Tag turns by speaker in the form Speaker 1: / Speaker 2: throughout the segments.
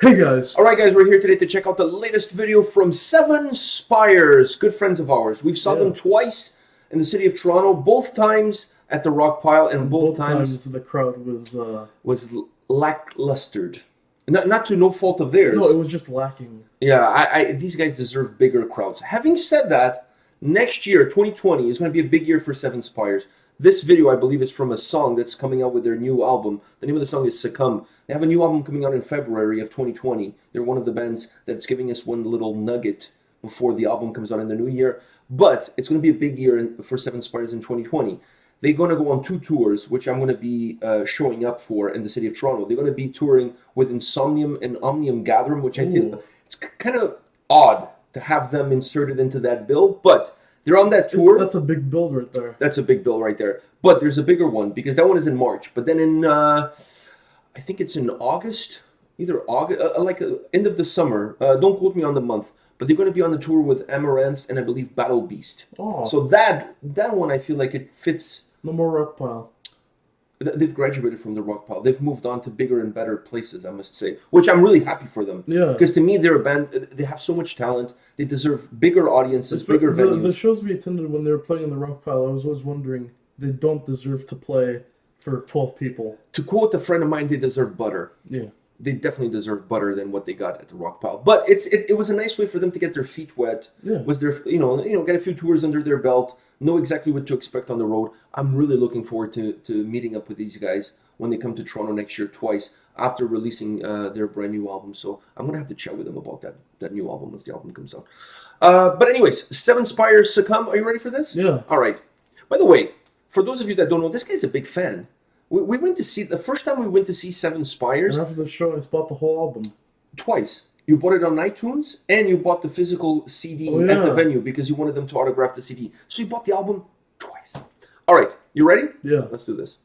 Speaker 1: Hey guys!
Speaker 2: Alright guys, we're here today to check out the latest video from 7 Spires, good friends of ours. We've saw them twice in the city of Toronto, both times at the Rock Pile, and both times
Speaker 1: the crowd
Speaker 2: was lacklustered. Not to no fault of theirs.
Speaker 1: No, it was just lacking.
Speaker 2: Yeah, these guys deserve bigger crowds. Having said that, next year, 2020, is going to be a big year for 7 Spires. This video, I believe, is from a song that's coming out with their new album. The name of the song is Succumb. They have a new album coming out in February of 2020. They're one of the bands that's giving us one little nugget before the album comes out in the new year. But it's going to be a big year for 7 Spires in 2020. They're going to go on 2 tours, which I'm going to be showing up for in the city of Toronto. They're going to be touring with Insomnium and Omnium Gatherum, which I think it's kind of odd to have them inserted into that bill, but they're on that tour.
Speaker 1: That's a big bill right there.
Speaker 2: That's a big bill right there. But there's a bigger one, because that one is in March. But then in, I think it's in August, either August, end of the summer. Don't quote me on the month. But they're going to be on the tour with Amaranth and I believe Battle Beast.
Speaker 1: Oh.
Speaker 2: So that one, I feel like it fits.
Speaker 1: No more Rock Pile.
Speaker 2: They've graduated from the Rock Pile. They've moved on to bigger and better places, I must say. Which I'm really happy for them.
Speaker 1: Yeah.
Speaker 2: Because to me, they're a band, they have so much talent. They deserve bigger audiences, bigger venues.
Speaker 1: The shows we attended when they were playing in the Rock Pile, I was always wondering, they don't deserve to play for 12 people.
Speaker 2: To quote a friend of mine, they deserve butter.
Speaker 1: Yeah.
Speaker 2: They definitely deserve better than what they got at the Rock Pile. But it was a nice way for them to get their feet wet.
Speaker 1: Yeah.
Speaker 2: Was their get a few tours under their belt, know exactly what to expect on the road. I'm really looking forward to meeting up with these guys when they come to Toronto next year twice after releasing their brand new album. So I'm gonna have to chat with them about that new album once the album comes out. But anyways, 7 Spires Succumb. Are you ready for this?
Speaker 1: Yeah.
Speaker 2: All right. By the way, for those of you that don't know, this guy's a big fan. We went to see, the first time we went to see 7 Spires.
Speaker 1: And after the show, I bought the whole album.
Speaker 2: Twice. You bought it on iTunes, and you bought the physical CD at the venue because you wanted them to autograph the CD. So you bought the album twice. All right. You ready?
Speaker 1: Yeah.
Speaker 2: Let's do this.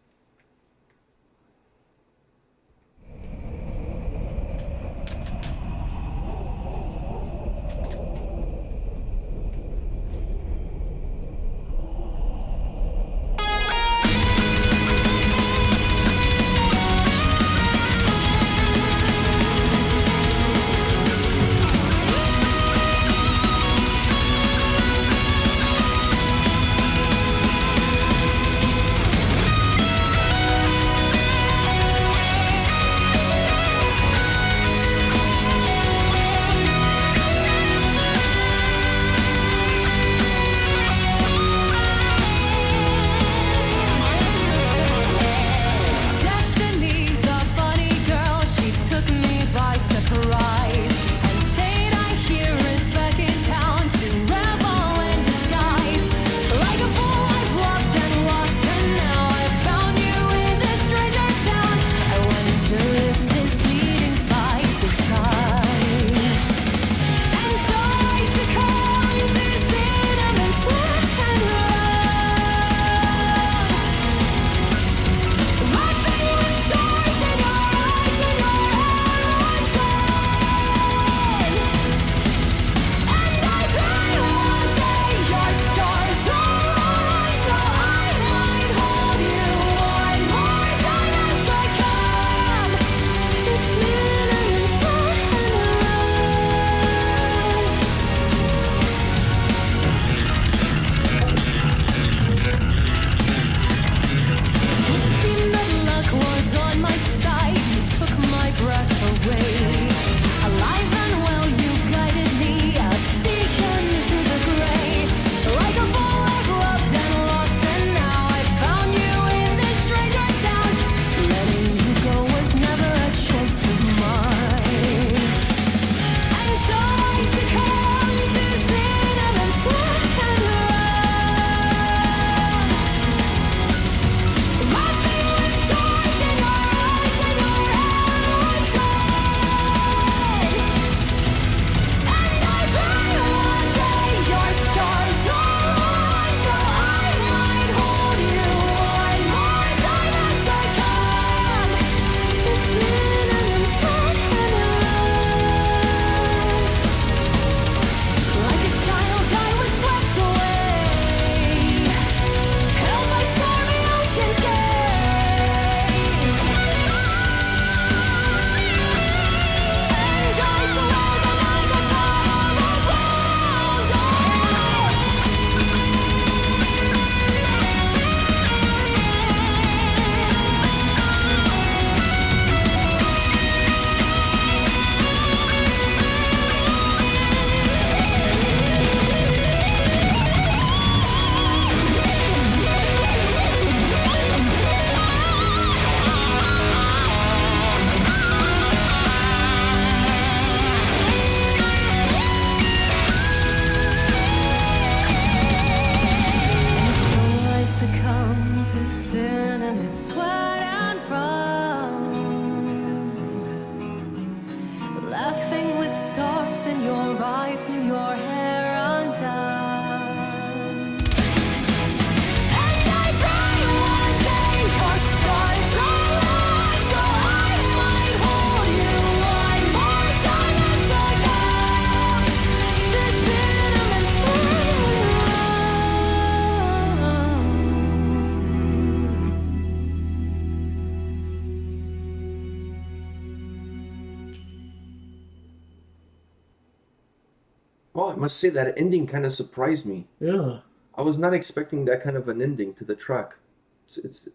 Speaker 2: I must say that ending kind of surprised me.
Speaker 1: Yeah.
Speaker 2: I was not expecting that kind of an ending to the track.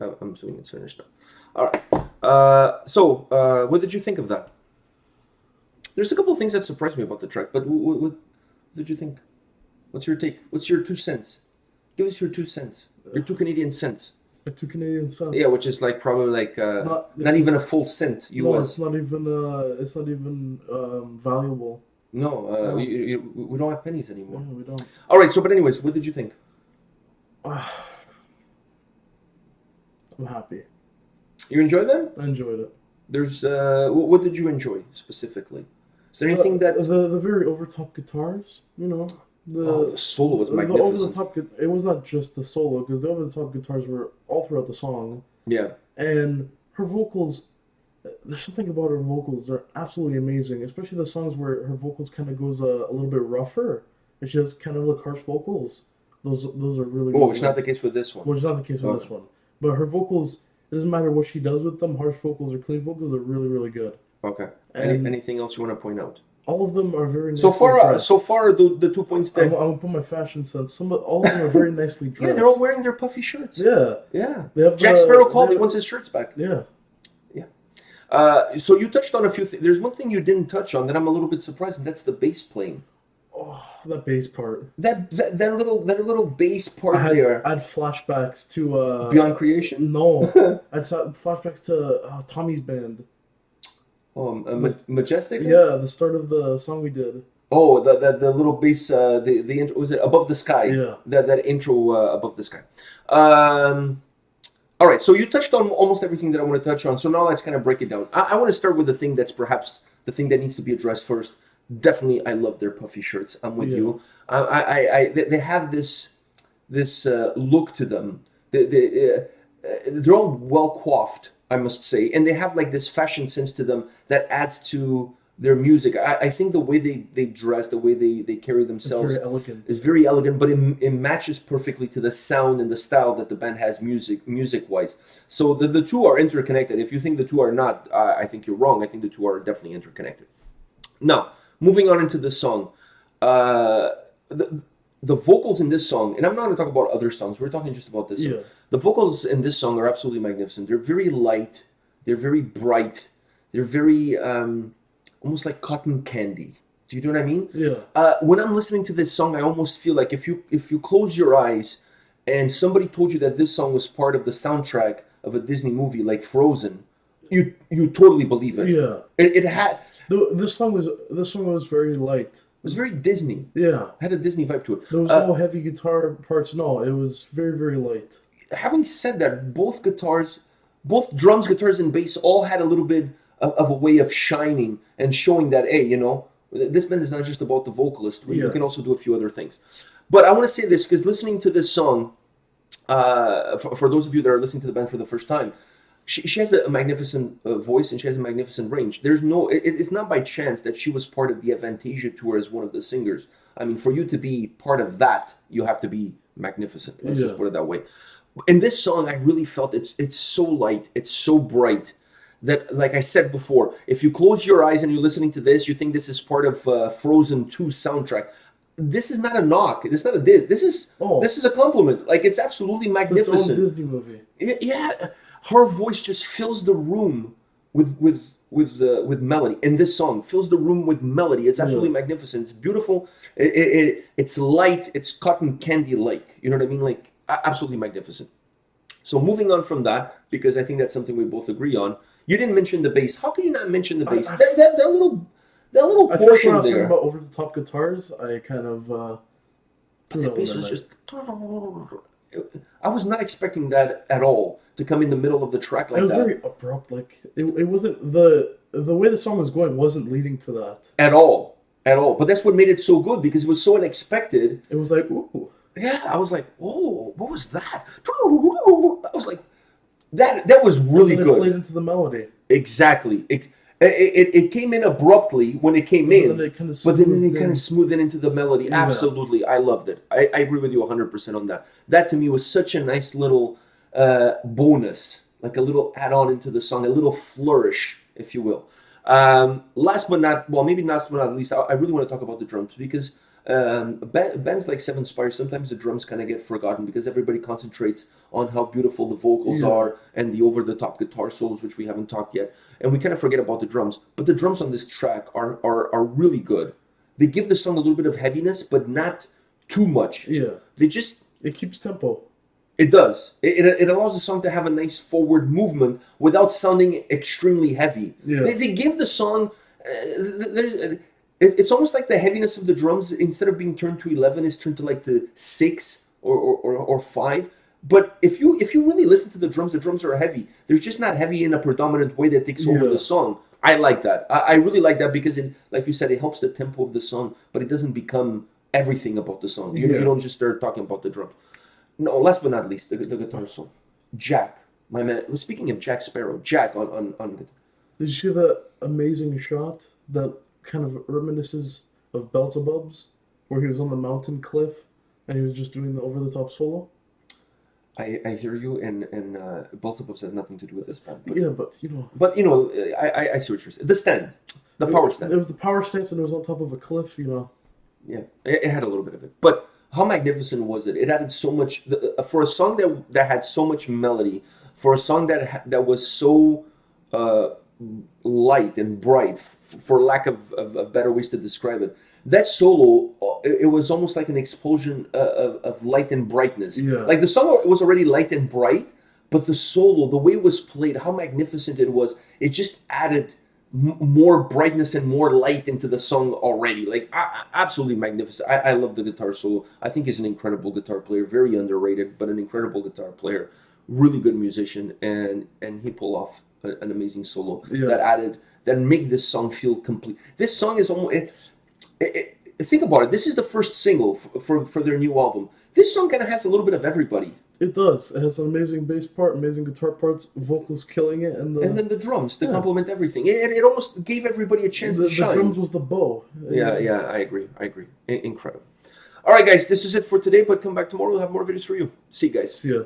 Speaker 2: I'm assuming it's finished now. All right. So, what did you think of that? There's a couple of things that surprised me about the track, but what did you think? What's your take? What's your 2 cents? Give us your 2 cents. Your 2 Canadian cents.
Speaker 1: 2 Canadian cents.
Speaker 2: Yeah, which is like probably like not even a full cent US.
Speaker 1: No, it's not even. It's not even valuable.
Speaker 2: No, we don't have pennies anymore.
Speaker 1: Yeah, we don't.
Speaker 2: All right. So, but anyways, what did you think?
Speaker 1: I'm happy.
Speaker 2: You enjoyed them?
Speaker 1: I enjoyed it.
Speaker 2: There's what did you enjoy specifically? Is there anything that
Speaker 1: the very over top guitars? You know,
Speaker 2: the solo was magnificent.
Speaker 1: The over the top. It was not just the solo, because the over the top guitars were all throughout the song.
Speaker 2: Yeah.
Speaker 1: And her vocals. There's something about her vocals. They're absolutely amazing, especially the songs where her vocals kind of goes a little bit rougher, and she has kind of like harsh vocals. Those are really.
Speaker 2: Oh, it's not the case with this one.
Speaker 1: Which is not the case with this one. But her vocals, it doesn't matter what she does with them. Harsh vocals or clean vocals are really, really good.
Speaker 2: Okay. Anything else you want to point out?
Speaker 1: All of them are very nicely
Speaker 2: so far.
Speaker 1: dressed.
Speaker 2: So far, the 2 points that
Speaker 1: I'm gonna put my fashion sense. All of them are very nicely dressed.
Speaker 2: Yeah, they're all wearing their puffy shirts.
Speaker 1: Yeah.
Speaker 2: Yeah.
Speaker 1: They have
Speaker 2: Jack Sparrow called. He wants his shirts back.
Speaker 1: Yeah.
Speaker 2: So you touched on a few things. There's one thing you didn't touch on that I'm a little bit surprised, and that's the bass playing.
Speaker 1: Oh, that bass part.
Speaker 2: That little bass part there.
Speaker 1: I had flashbacks to
Speaker 2: Beyond Creation.
Speaker 1: No, I had flashbacks to Tommy's band.
Speaker 2: Majestic.
Speaker 1: Yeah, the start of the song we did.
Speaker 2: Oh, the little bass. The intro, was it Above the Sky?
Speaker 1: Yeah.
Speaker 2: That intro Above the Sky. All right, so you touched on almost everything that I want to touch on. So now let's kind of break it down. I want to start with the thing that's perhaps the thing that needs to be addressed first. Definitely, I love their puffy shirts. I'm with you. They have this look to them. They're all well coiffed, I must say, and they have like this fashion sense to them that adds to their music. I think the way they dress, the way they carry themselves is very elegant, but it matches perfectly to the sound and the style that the band has music-wise. So the two are interconnected. If you think the two are not, I think you're wrong. I think the two are definitely interconnected. Now, moving on into this song, the vocals in this song, and I'm not going to talk about other songs. We're talking just about this song. The vocals in this song are absolutely magnificent. They're very light. They're very bright. They're very almost like cotton candy. Do you know what I mean?
Speaker 1: Yeah.
Speaker 2: When I'm listening to this song, I almost feel like if you close your eyes and somebody told you that this song was part of the soundtrack of a Disney movie like Frozen, you totally believe it.
Speaker 1: Yeah.
Speaker 2: It had.
Speaker 1: This song was very light.
Speaker 2: It was very Disney.
Speaker 1: Yeah.
Speaker 2: Had a Disney vibe to it.
Speaker 1: There was no heavy guitar parts. No, it was very, very light.
Speaker 2: Having said that, both drums, guitars, and bass all had a little bit of a way of shining and showing that, hey, you know, this band is not just about the vocalist. You can also do a few other things. But I want to say this, because listening to this song, for those of you that are listening to the band for the first time, she has a magnificent voice and she has a magnificent range. It's not by chance that she was part of the Avantasia tour as one of the singers. I mean, for you to be part of that, you have to be magnificent. Let's just put it that way. In this song, I really felt it's so light, it's so bright, that, like I said before, if you close your eyes and you're listening to this, you think this is part of Frozen 2 soundtrack. This is not a knock. It's not a diss. This is a compliment. Like, it's absolutely magnificent.
Speaker 1: It's its own Disney movie.
Speaker 2: Yeah, her voice just fills the room with melody. And this song fills the room with melody. It's absolutely magnificent. It's beautiful. It's light. It's cotton candy-like. You know what I mean? Like, absolutely magnificent. So moving on from that, because I think that's something we both agree on. You didn't mention the bass. How can you not mention the bass? That little portion
Speaker 1: when I was
Speaker 2: there.
Speaker 1: talking about over the top guitars, I kind of
Speaker 2: the bass was just. I was not expecting that at all to come in the middle of the track like that.
Speaker 1: It was very abrupt. Like it wasn't the way the song was going wasn't leading to that
Speaker 2: at all. But that's what made it so good, because it was so unexpected.
Speaker 1: It was like, ooh.
Speaker 2: Yeah, I was like, whoa, what was that? I was like, that was really good.
Speaker 1: It played into the melody.
Speaker 2: Exactly. It came in abruptly when it came in, but then it kind of smoothed it into the melody. Yeah. Absolutely, I loved it. I agree with you 100% on that. That to me was such a nice little bonus, like a little add-on into the song, a little flourish, if you will. Last but not least, I really want to talk about the drums, because Bands like Seven Spires, sometimes the drums kind of get forgotten because everybody concentrates on how beautiful the vocals are and the over-the-top guitar solos, which we haven't talked yet, and we kind of forget about the drums. But the drums on this track are really good. They give the song a little bit of heaviness, but not too much.
Speaker 1: Yeah. It keeps tempo.
Speaker 2: It does. It allows the song to have a nice forward movement without sounding extremely heavy.
Speaker 1: Yeah.
Speaker 2: They give the song... it's almost like the heaviness of the drums, instead of being turned to 11, is turned to like the 6 or 5. But if you really listen to the drums are heavy. They're just not heavy in a predominant way that takes over the song. I like that. I really like that because, like you said, it helps the tempo of the song, but it doesn't become everything about the song. You don't just start talking about the drums. No, last but not least, the guitar solo. Jack, my man. Speaking of Jack Sparrow, Jack on guitar.
Speaker 1: Did you see that amazing shot that kind of reminisces of Beelzebub's, where he was on the mountain cliff and he was just doing the over-the-top solo?
Speaker 2: I hear you, and Beelzebub has nothing to do with this band. But,
Speaker 1: yeah, but you know.
Speaker 2: But you know, I see what you're saying. The stand, the power stand.
Speaker 1: It was the power stance, and it was on top of a cliff. You know.
Speaker 2: Yeah, it had a little bit of it, but how magnificent was it? It added so much for a song that had so much melody, for a song that was so light and bright, for lack of better ways to describe it. That solo, it was almost like an explosion of light and brightness.
Speaker 1: Yeah.
Speaker 2: Like the song was already light and bright, but the solo, the way it was played, how magnificent it was, it just added more brightness and more light into the song already. Like absolutely magnificent. I love the guitar solo. I think he's an incredible guitar player, very underrated, but an incredible guitar player, really good musician, and he pulled off an amazing solo that made this song feel complete. This song is almost. Think about it. This is the first single for their new album. This song kind of has a little bit of everybody.
Speaker 1: It does. It has an amazing bass part, amazing guitar parts, vocals killing it, and
Speaker 2: then the drums to complement everything. It almost gave everybody a chance to shine.
Speaker 1: The drums was the bow.
Speaker 2: Yeah, I agree. Incredible. All right, guys, this is it for today. But come back tomorrow. We'll have more videos for you. See you guys.
Speaker 1: See ya.